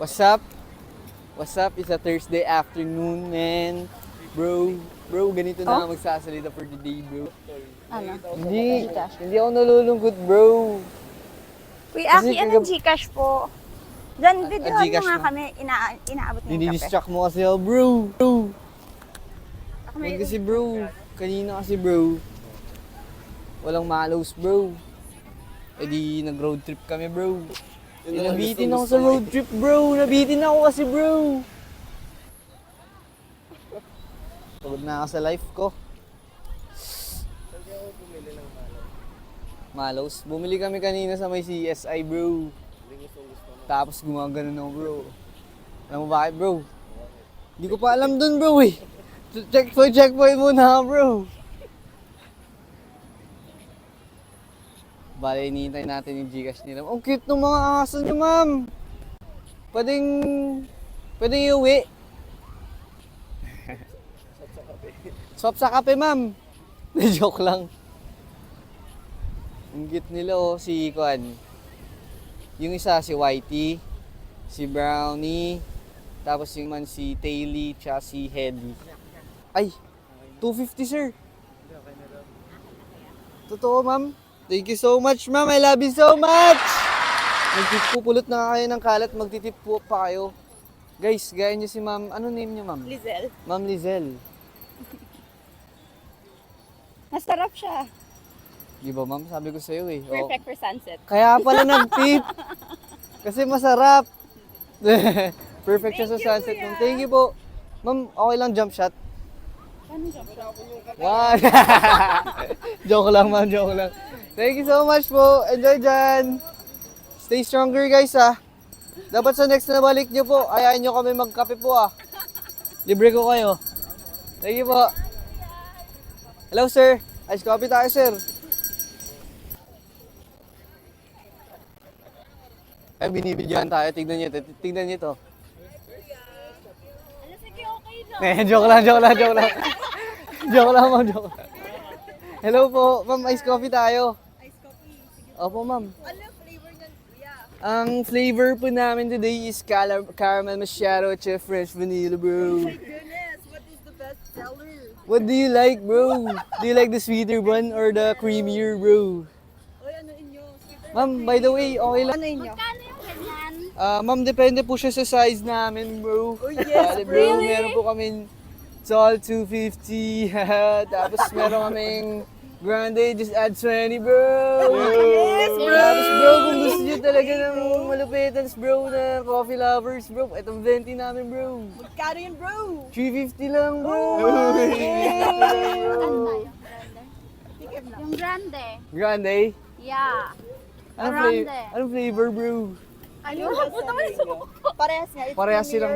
What's up? What's up? It's a Thursday afternoon, man. Bro, ganito na ako magsasalita for today, bro. Ano? Hindi ako nalulungkot, bro. Uy, Kasi Aki, anong Gcash po? Diyan, videoan mo Gcash nga mo. kami. Inaabot niya yung kape. Dinidistract mo kasi ako, bro. Ako may... Kasi bro, kanina kasi bro, walang malos, bro. E di nag-road trip kami, bro. Nabitin ako sa road trip, bro. Nabitin ako kasi, bro. Pagod na ako sa life ko. Malos. Bumili kami kanina sa may CSI, bro. Tapos gumagano ako, bro. Alam mo bakit, bro? Hindi ko pa alam dun, bro, eh. Checkpoint muna, bro. Bale, hinihintay natin yung Gcash nila. Ang cute ng mga aso niyo, ma'am. Pwedeng iuwi. Swap sa kape, ma'am. Joke lang. Ang cute nila, oh, si Kwan. Yung isa, si Whitey, si Brownie, tapos yung man si Taily, tsaka si Hedy. Ay, 250, sir. Totoo, ma'am. Thank you so much, ma'am. I love you so much. Magpupulot na kayo ng kalat, magtitip po pa kayo. Guys, gaya niyo si ma'am. Ano name niyo, ma'am? Lizelle. Ma'am Lizelle. Masarap siya. Di ba, ma'am? Sabi ko sa'yo eh. Perfect for sunset. Kaya pala nag-tip. Kasi masarap. Perfect siya sa sunset, ma'am. Thank you po. Ma'am, okay lang jump shot. Paano siya? One. Joke lang, ma'am. Joke lang. Thank you so much po. Enjoy dyan. Stay stronger, guys, ah. Dapat sa next na balik nyo po, ayain nyo kami magkape po, ah. Libre ko kayo. Thank you po. Hello, sir. Ice coffee tayo, sir. Ay, binibidyohan tayo. Tignan nyo ito. Tignan nyo ito. Sige, okay lang. Joke lang. Joke lang, ma'am. Joke lang. Hello po. Ma'am, ice coffee tayo. Ice coffee. Sige. Opo, ma'am. Ano flavor niyan, kuya? Ang flavor po namin today is caramel macchiato at French vanilla, bro. Goodness, what is the best seller? What do you like, bro? Do you like the sweeter one or the creamier, bro? Oy, ano inyo? Ma'am, by the way, okay lang. Ano inyo? Magkano yung ganyan? Ma'am, depende po siya sa size namin, bro. Oh, yes, Bro, really? meron po kami tall 250. Tapos meron kaming grande, just add 20, bro. Yes, bro. Tapos bro, kung gusto nyo talaga ng malupitans, bro, na coffee lovers, bro, itong venti namin, bro. Magkano yun, bro? 350 lang, bro. Ano na yung grande? Tikim lang. Yung grande. Grande? Yeah. Anong, anong flavor, bro? Ano yung best seller nyo? Parehas nga. It's Parehas creamier silang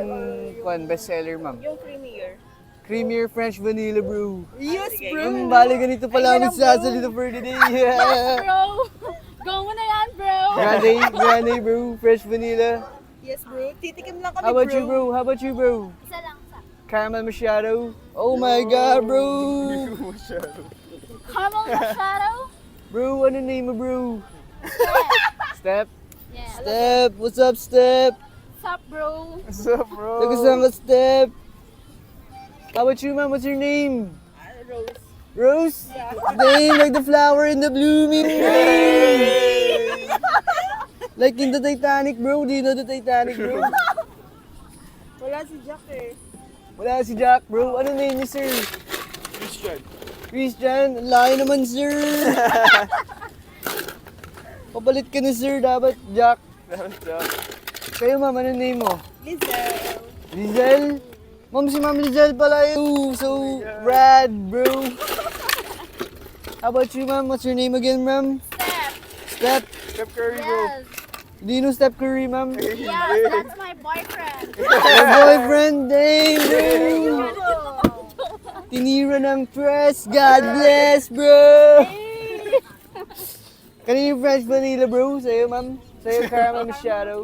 or bestseller, ma'am. yung creamier. Creamier French vanilla, bro. Yes, bro. Bali ganito pala Ay, ang ganun, bro. sasalita for today. Yeah. Bro! Go mo na yan, bro! Grande, bro. Fresh vanilla. Yes, bro. Titikim lang kami, How about you, bro? How about you, bro? Isa lang sa Caramel macchiato. Oh my God, bro. caramel macchiato. Bro, ano name mo, bro? Step. Yeah. Step. What's up, Step? Sup, bro? Nagkasama ka, Step. How about you, ma'am? What's your name? Rose. Rose? Name like the flower in the blooming rain. Like in the Titanic, bro. Do you know the Titanic, bro? Wala si Jack eh. Wala si Jack, bro. Ano name niya, sir? Christian. Laki naman, sir. Papalit ka na, sir. Dapat Jack. Kayo, ma'am. Ano name mo? Lizelle. Lizelle? Ma'am, si Ma'am Lizelle pala yun. So rad, bro. How about you, ma'am? What's your name again, ma'am? Step. Step. Yes. Do you know Steph Curry, ma'am? Yes, that's my boyfriend. Your boyfriend, dang, bro. Tinira ng press. God bless, bro. Kanina yung French vanilla, bro. Sa'yo, ma'am. Sa'yo, caramel macchiato.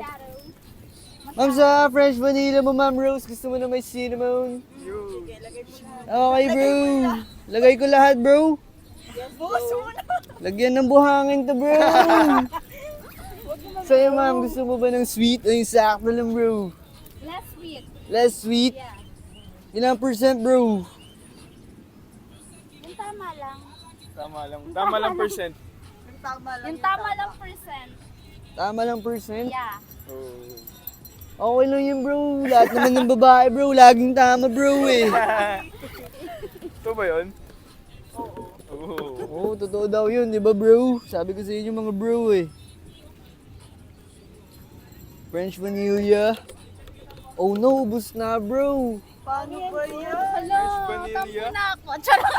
Ma'am, sa French vanilla mo, ma'am Rose, gusto mo na may cinnamon? Okay, bro. Lagay ko lahat, bro. Bukas mo na. Lagyan ng buhangin to, bro. sa'yo, ma'am? Gusto mo ba ng sweet o yung sakto lang, bro? Less sweet. Less sweet? Yeah. Ilang percent, bro? Yung tama lang. Tama lang percent. Yung tama lang. Yung tama lang percent. Tama lang percent? Yeah. Okay lang yun, bro. Lahat naman ng babae, bro. Laging tama, bro, eh. Ito ba yun? Oo, totoo daw yun, di ba, bro? Sabi ko sa inyo, mga bro, eh. French vanilla. Oh no, ubus na, bro. Paano ba yan? Hello. vanilla? Tampo na ako. Charot.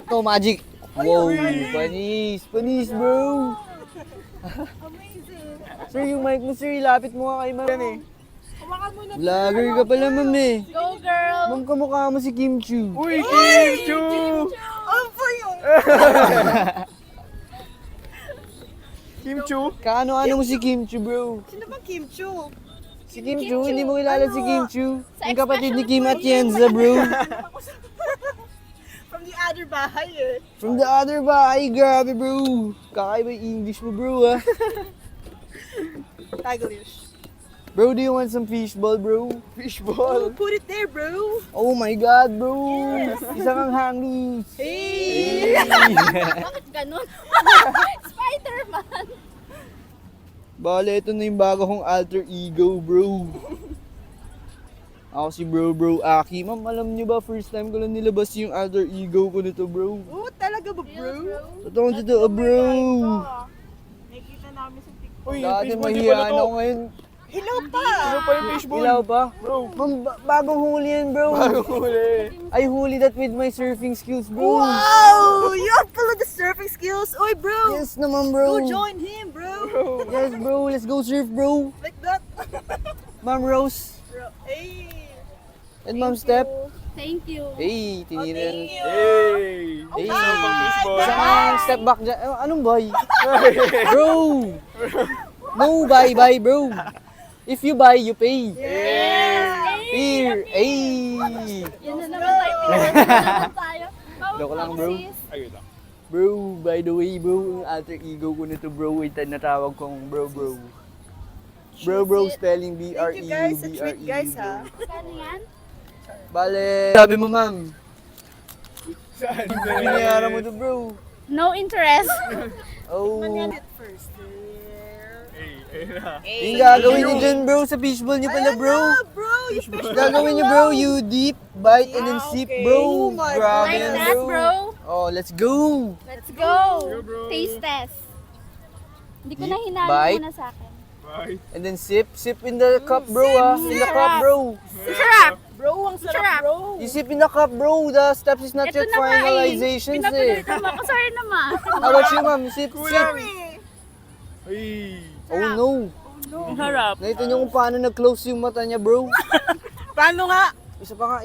Ito, magic. Wow, panis. Panis, bro. Sir, yung mic mo, sir, ilapit mo nga kay ma'am. Yan eh. Hawakan mo na. Vlogger ka pala, ma'am, eh. Go girl. Ma'am, kamukha mo si Kim Chu. Uy, Kim Chu! Ano ba yun? Kim Chu? Kaano-ano mo si Kim Chu, bro? Sino bang Kim Chu? Si Kim Chu, hindi mo kilala si Kim Chu. Sa Yung kapatid ni Kim expression Atienza, bro. From the other bahay eh. From the other bahay, grabe, bro. Kakaiba yung English mo, bro, ah. Taglish. Bro, do you want some fishball, bro? Oh, Fishball? put it there, bro. Oh my God, bro. Isa kang hang loose. Hey! Bakit ganun? Spider-Man. Bale, ito na yung bago kong alter ego, bro. Ako si Bro Aki. Ma'am, alam niyo ba, first time ko lang nilabas yung alter ego ko nito, bro. Oh, talaga ba, bro? Totoong totoo, bro. Nakikita namin sa TikTok. Uy, yung Dati fishball, di mahiya ba na to? ako ngayon. Hello pa! Ano pa yung fishball? Ilaw pa? Bro, Ma'am, bagong huli yan, bro. bagong huli. I huli that with my surfing skills, bro. Wow! You have talaga surfing skills. Oy, bro! Yes naman, bro. Go join him, bro! Yes, bro. Let's go surf, bro. Like that. Ma'am Rose Bro. Hey! and Ma'am Step. Thank you. Hey, tininan. Thank you! Hey! Hey. Isa pang fishball. Isa pang step back dyan. Anong boy? Bro! No, bye, bro. If you buy, you pay. Here. Hey. Yan na naman tayo. Pinag-usapan naman tayo. Joke lang, bro. Sis. Ayun lang. Bro, by the way, bro, ang alter ego ko nito, bro, wait, natawag kong bro. Bro, spelling Thank you guys. A treat, guys, B-R-E-U. ha? Kano yan? Bale, sabi mo, ma'am. Saan Binayaran mo to, bro. No interest. Oh. At first. Ayun na. Yung gagawin niyo dyan, bro, sa fishball niyo pala, bro. Bro, you fish. Gagawin niyo, bro, you deep, bite, and then sip, okay. bro. Oh my Grabe Like yan, that, bro. Oh, let's go. Let's go. bro. Taste test. Hindi ko na hinalo Bite. muna sa akin. Bye. And then sip in the cup, bro, ah. In the cup, bro. Sarap. Bro, ang sarap, Sarap. bro. You sip in the cup, bro. The steps is not Ito yet na nga eh. finalizations, eh. Pinapalitan mo ako. Sorry naman. How about you, ma'am? Sip. Hey! Oh, no. Ang harap. Nakita niyo kung paano nag-close yung mata niya, bro. Paano nga? Isa pa.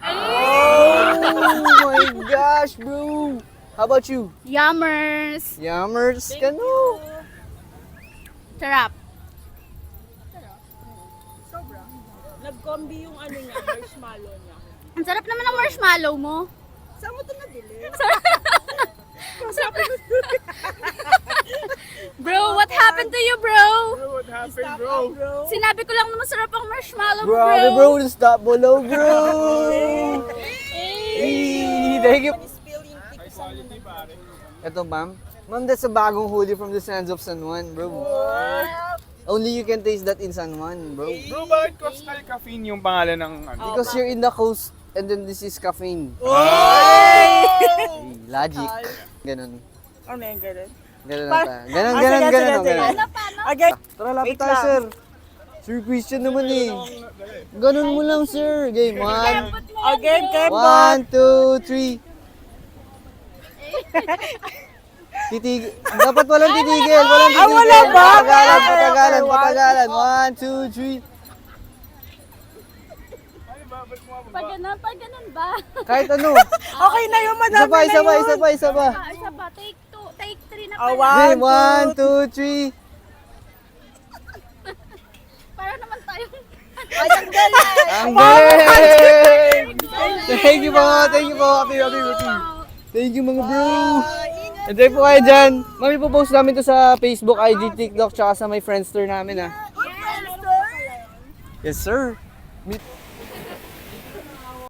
Oh my gosh, bro. How about you? Yummers. Yummers ka, no? Sarap. Sobra. Nag-combi yung ano niya, marshmallow niya. Ang sarap naman ng marshmallow mo. Saan mo ito nabili? Bro, what happened to you, bro? Bro, what happened, bro? Bro. Sinabi ko lang na masarap ang marshmallow mo, Grabe, bro. Stop below, bro. Eh. Hey, thank you. Spill yung tick sa Ito, ma'am. Ma'am, that's a bagong huli from the sands of San Juan, bro. Only you can taste that in San Juan, bro. Bro, bakit Coastal Caffeine yung pangalan ng ano? Because you're in the coast and then this is caffeine. Hey! Hey, logic. Ganun. Ano yung ganun? Ganun Par- ta. Ganun, Ah, ganun, sige, ganun. sige, oh, sige. ganun. Paano? Again. Tara, lapit Wait tayo, lang. sir. Sir Christian naman eh. Ganun mo lang, sir. Game, one. Again, Kembo. 1, 2, 3. Dapat walang titigil. Walang titigil. wala ba? Patagalan. 1, 2, 3. Pag ganun ba? Kahit ano. Okay na yun, madami na yun. Isa pa. Isa ba? Take 2, take 3 na Ah, pala. Game, 1, 2, 3. Para naman tayo. Ay, ang galing. Ang galing! Thank you po. Happy. Thank you mga bro. Ah, ingat Enjoy po kayo dyan. Mami, post namin to sa Facebook, IG, TikTok, tsaka sa my Friendster namin, ha. Yes, sir.